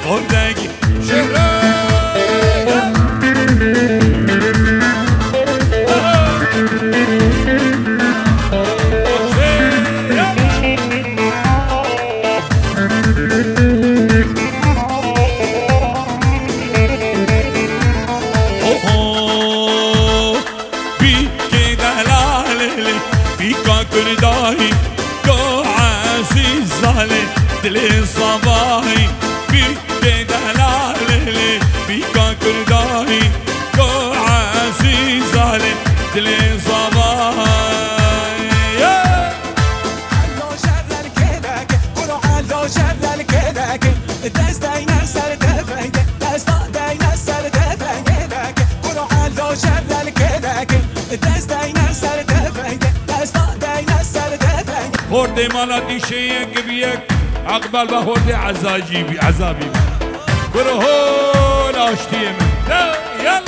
خوردگی شهره كرداهي كو عزيز زالي دلي صباهي بيك دلالي بيك كرداهي كو عزيز زالي دلي صباهي علو شرر كدك قولوا علو شرر كدك دستينا سر دفنك دستينا سر دفنك قولوا علو شرر كدك دستينا سر دفنك هردي مالاتي شيك بيك عقبال بهردي عذابي برو هون اشتي من يلا